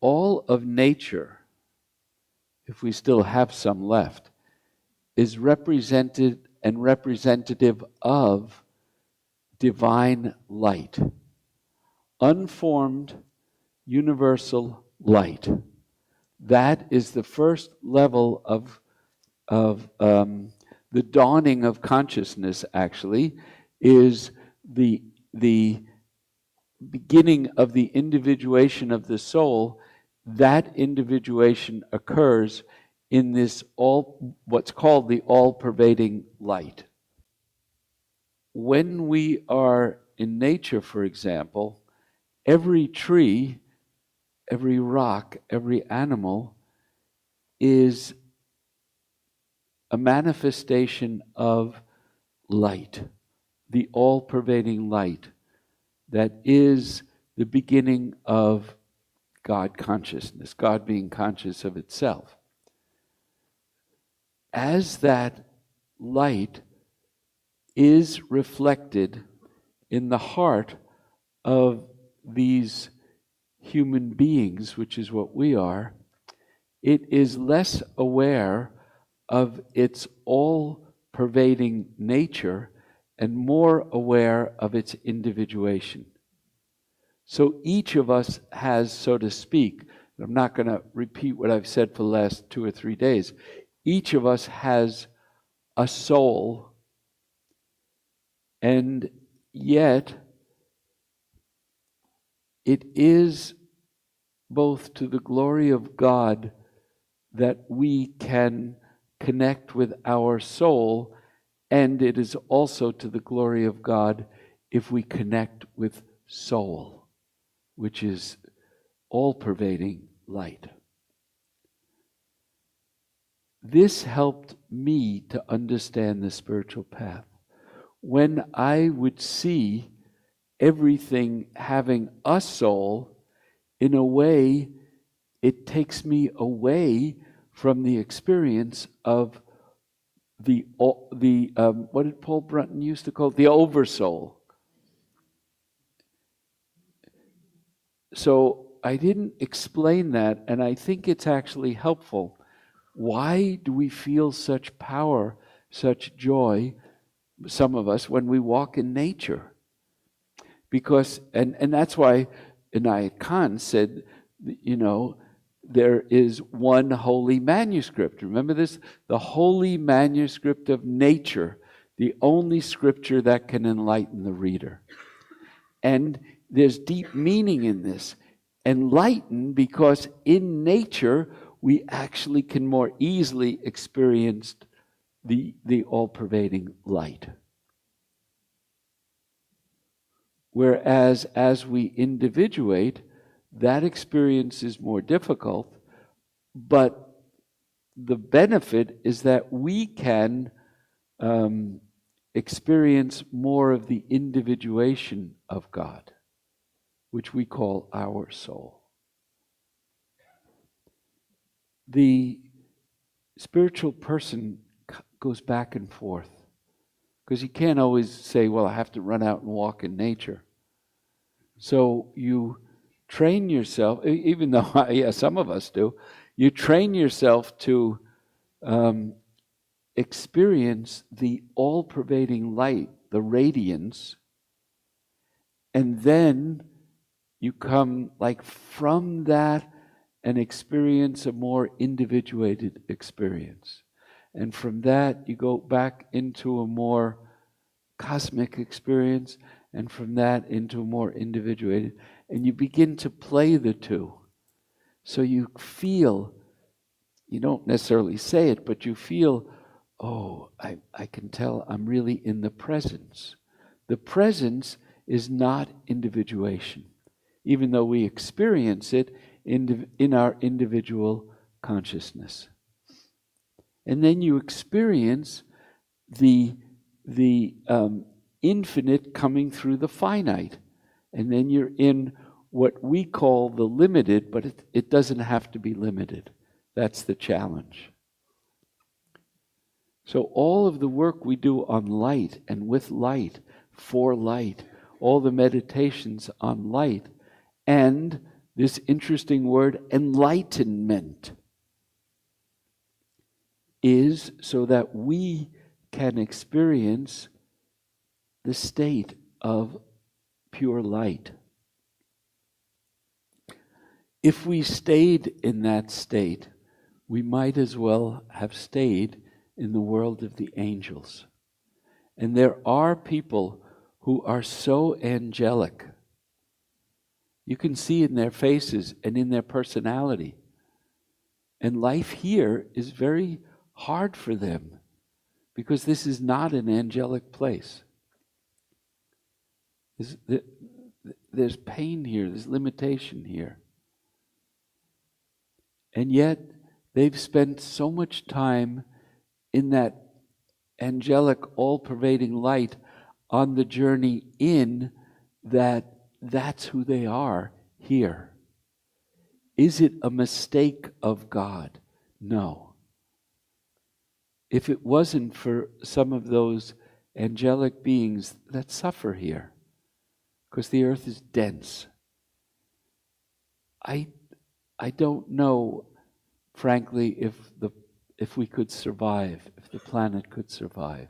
all of nature, if we still have some left, is represented and representative of divine light, unformed, universal light. That is the first level of the dawning of consciousness. Actually, is the beginning of the individuation of the soul. That individuation occurs in this what's called the all-pervading light. When we are in nature, for example, every tree, every rock, every animal is a manifestation of light, the all-pervading light that is the beginning of God consciousness, God being conscious of itself. As that light is reflected in the heart of these human beings, which is what we are, it is less aware of its all-pervading nature and more aware of its individuation. So each of us has, so to speak, I'm not going to repeat what I've said for the last 2 or 3 days, each of us has a soul, and yet it is both to the glory of God that we can connect with our soul, and it is also to the glory of God if we connect with soul, which is all-pervading light. This helped me to understand the spiritual path. When I would see everything having a soul, in a way, it takes me away from the experience of the what did Paul Brunton used to call it? The oversoul. So I didn't explain that, and I think it's actually helpful. Why do we feel such power, such joy, some of us, when we walk in nature? Because, and that's why Inayat Khan said, there is one holy manuscript. Remember this? The holy manuscript of nature, the only scripture that can enlighten the reader. And there's deep meaning in this. Enlighten, because in nature we actually can more easily experience the all-pervading light. Whereas as we individuate, that experience is more difficult, but the benefit is that we can experience more of the individuation of God, which we call our soul. The spiritual person goes back and forth, because you can't always say, well, I have to run out and walk in nature. So you train yourself, even though, yeah, some of us do, you train yourself to experience the all-pervading light, the radiance, and then you come like from that and experience a more individuated experience. And from that you go back into a more cosmic experience, and from that into a more individuated, and you begin to play the two. So you feel, you don't necessarily say it, but you feel, oh, I can tell I'm really in the presence. The presence is not individuation, even though we experience it in our individual consciousness. And then you experience the infinite coming through the finite. And then you're in what we call the limited, but it doesn't have to be limited. That's the challenge. So all of the work we do on light and with light, for light, all the meditations on light, and this interesting word, enlightenment, is so that we can experience the state of pure light. If we stayed in that state, we might as well have stayed in the world of the angels. And there are people who are so angelic. You can see in their faces and in their personality. And life here is very hard for them because this is not an angelic place. There's pain here, there's limitation here. And yet, they've spent so much time in that angelic, all-pervading light on the journey in that that's who they are here. Is it a mistake of God? No. If it wasn't for some of those angelic beings that suffer here, because the earth is dense, I don't know, frankly, if we could survive, if the planet could survive.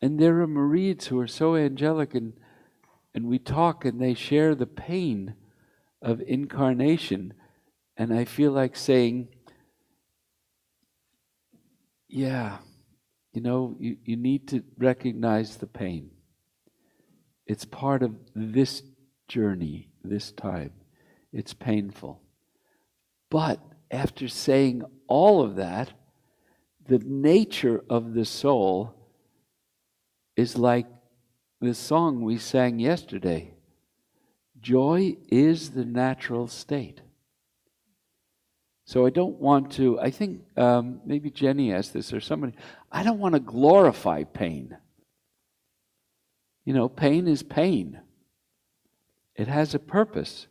And there are Marids who are so angelic, and we talk and they share the pain of incarnation, and I feel like saying, yeah, you need to recognize the pain. It's part of this journey, this time. It's painful. But after saying all of that, the nature of the soul is like the song we sang yesterday. Joy is the natural state. So I don't want to, I think maybe Jenny asked this or somebody, I don't want to glorify pain. Pain is pain. It has a purpose,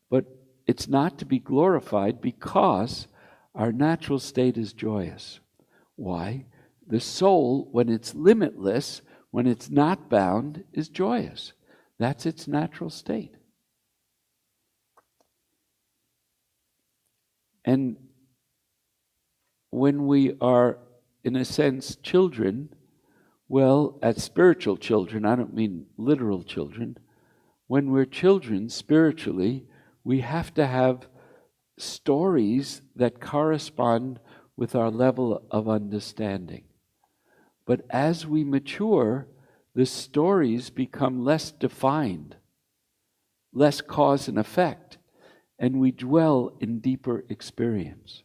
but it's not to be glorified because our natural state is joyous. Why? The soul, when it's limitless, when it's not bound, is joyous. That's its natural state. And when we are, in a sense, children, well, as spiritual children, I don't mean literal children, when we're children spiritually, we have to have stories that correspond with our level of understanding. But as we mature, the stories become less defined, less cause and effect, and we dwell in deeper experience.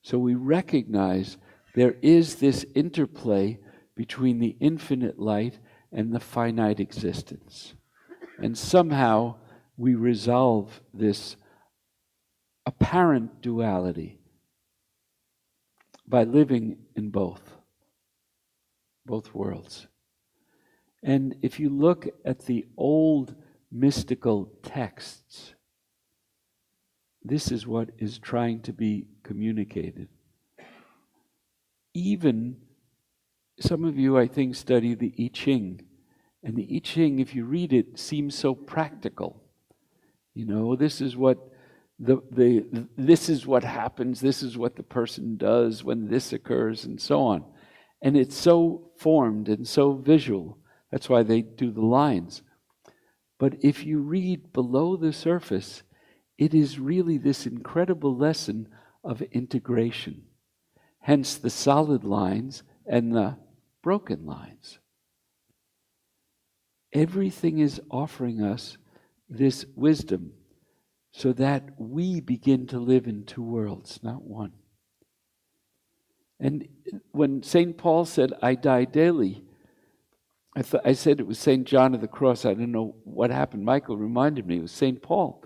So we recognize there is this interplay between the infinite light and the finite existence. And somehow we resolve this apparent duality by living in both worlds. And if you look at the old mystical texts, this is what is trying to be communicated. Even some of you, I think, study the E Ching. And the I Ching, if you read it, seems so practical. This is what this is what happens, this is what the person does when this occurs, and so on. And it's so formed and so visual. That's why they do the lines. But if you read below the surface, it is really this incredible lesson of integration. Hence the solid lines and the broken lines. Everything is offering us this wisdom so that we begin to live in two worlds, not one. And when St. Paul said, I die daily, I said it was St. John of the Cross. I don't know what happened. Michael reminded me it was St. Paul.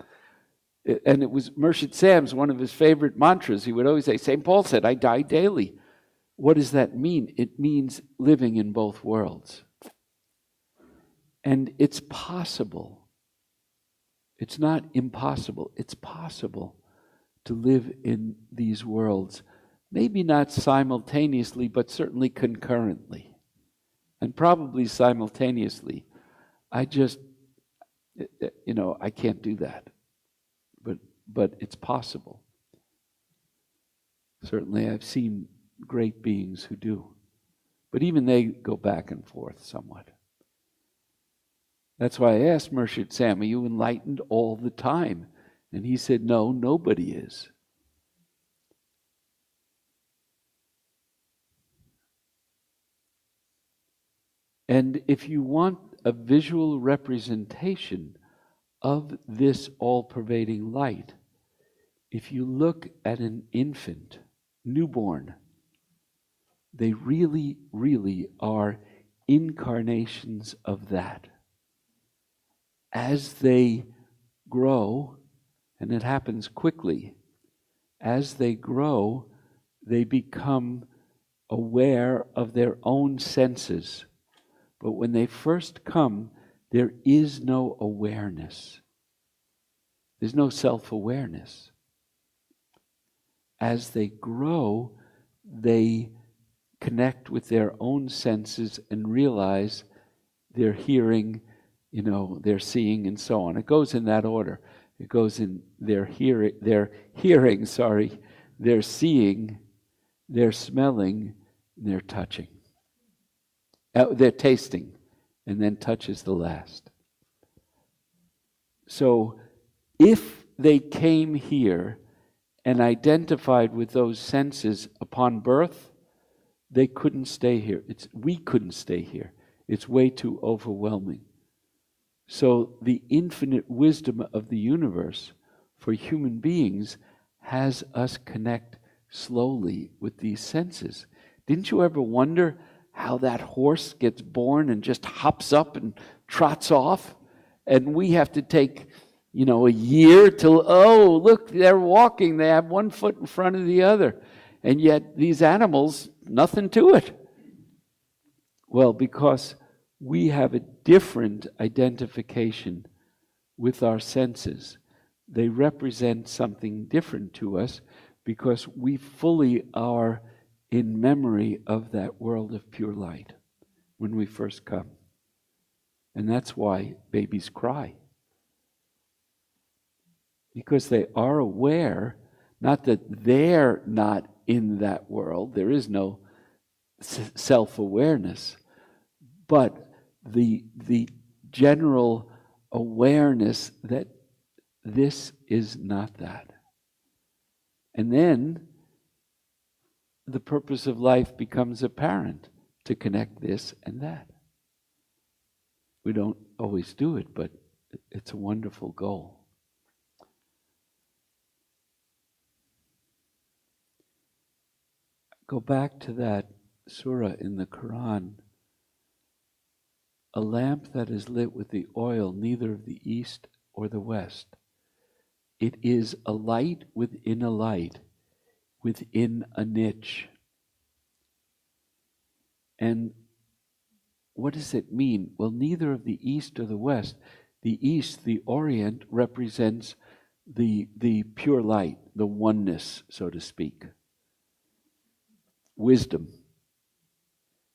And it was Murshid Sam's, one of his favorite mantras. He would always say, St. Paul said, I die daily. What does that mean? It means living in both worlds. And it's possible. It's not impossible. It's possible to live in these worlds. Maybe not simultaneously, but certainly concurrently. And probably simultaneously. I can't do that. but it's possible. Certainly I've seen great beings who do. But even they go back and forth somewhat. That's why I asked Murshid Sam, are you enlightened all the time? And he said, no, nobody is. And if you want a visual representation of this all-pervading light, if you look at an infant, newborn, they really, really are incarnations of that. As they grow, and it happens quickly, as they grow, they become aware of their own senses. But when they first come, there is no awareness. There's no self-awareness. As they grow, they connect with their own senses and realize they're hearing, they're seeing, and so on. It goes in that order. It goes in their hearing, they're seeing, they're smelling, they're touching. They're tasting, and then touch is the last. So if they came here and identified with those senses upon birth, they couldn't stay here. We couldn't stay here. It's way too overwhelming. So the infinite wisdom of the universe for human beings has us connect slowly with these senses. Didn't you ever wonder how that horse gets born and just hops up and trots off? And we have to take, a year till, oh, look, they're walking. They have one foot in front of the other. And yet these animals, nothing to it. Well, because we have a different identification with our senses. They represent something different to us because we fully are in memory of that world of pure light when we first come. And that's why babies cry. Because they are aware, not that they're not in that world, there is no self-awareness, but the general awareness that this is not that. And then the purpose of life becomes apparent, to connect this and that. We don't always do it, but it's a wonderful goal. Go back to that surah in the Quran. A lamp that is lit with the oil, neither of the east or the west. It is a light within a light, within a niche. And what does it mean? Well, neither of the east or the west. The east, the Orient, represents the pure light, the oneness, so to speak. Wisdom.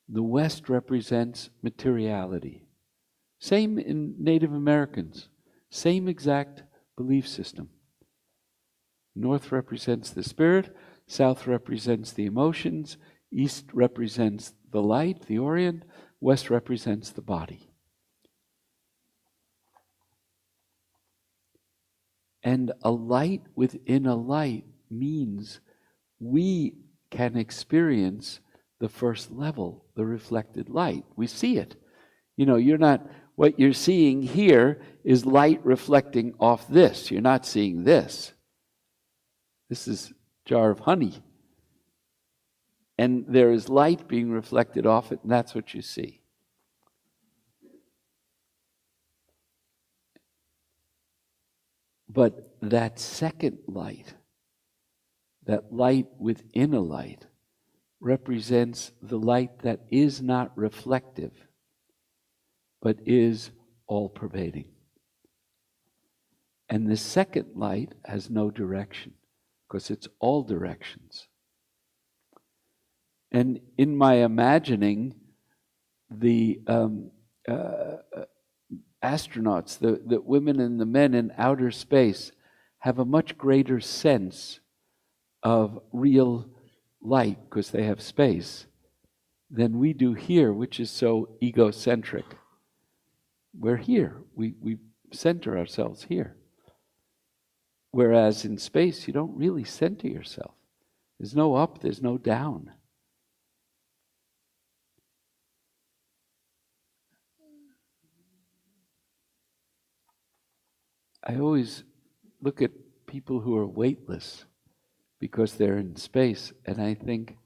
The West represents materiality. Same in Native Americans. Same exact belief system. North represents the spirit, South represents the emotions, East represents the light, the Orient, West represents the body. And a light within a light means we can experience the first level, the reflected light. We see it. What you're seeing here is light reflecting off this. You're not seeing this. This is a jar of honey. And there is light being reflected off it, and that's what you see. But that second light, that light within a light, represents the light that is not reflective, but is all-pervading. And the second light has no direction, because it's all directions. And in my imagining, the astronauts, the women and the men in outer space, have a much greater sense of real light because they have space than we do here, which is so egocentric. We're here. We center ourselves here. Whereas in space, you don't really center yourself. There's no up, there's no down. I always look at people who are weightless because they're in space, and I think,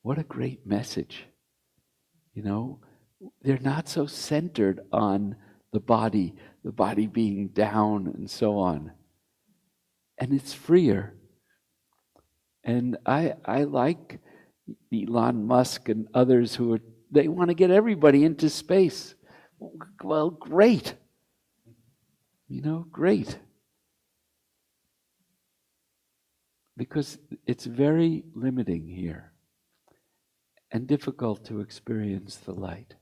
what a great message. You know, they're not so centered on the body being down and so on. And it's freer. And I like Elon Musk and others who they want to get everybody into space. Well, great. You know, great. Because it's very limiting here and difficult to experience the light.